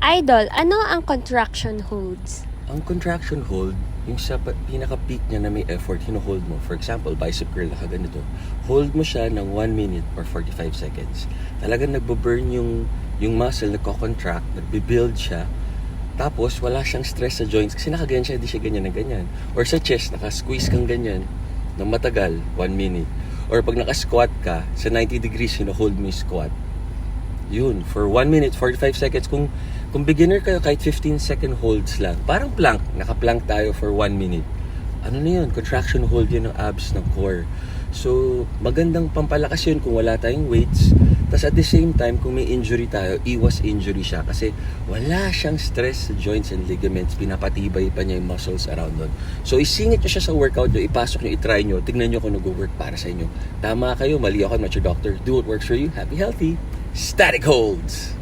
Idol, ano ang contraction holds? Ang contraction hold, yung sa pinaka-peak niya na may effort, hino-hold mo. For example, bicep curl, nakaganito. Hold mo siya ng 1 minute or 45 seconds. Talagang nagbo-burn yung muscle, nagko-contract, nagbe-build siya. Tapos, wala siyang stress sa joints kasi nakaganyan siya, hindi siya ganyan na ganyan. Or sa chest, naka-squeeze kang ganyan ng matagal, 1 minute. Or pag naka-squat ka, sa 90 degrees, hino-hold mo yung squat. Yun, for 1 minute, 45 seconds. Kung beginner kayo, kahit 15-second holds lang. Parang plank, naka-plank tayo for 1 minute. Ano na yun? Contraction hold yun ng abs, ng core. So, magandang pampalakas yun kung wala tayong weights. Tapos at the same time, kung may injury tayo, iwas injury siya. Kasi wala siyang stress sa joints and ligaments. Pinapatibay pa niya yung muscles around nun. So, isingit nyo siya sa workout nyo, ipasok nyo, itry nyo, tignan nyo kung nag-work para sa inyo. Tama kayo, mali ako, I'm not your doctor. Do what works for you. Happy, healthy. Static holds!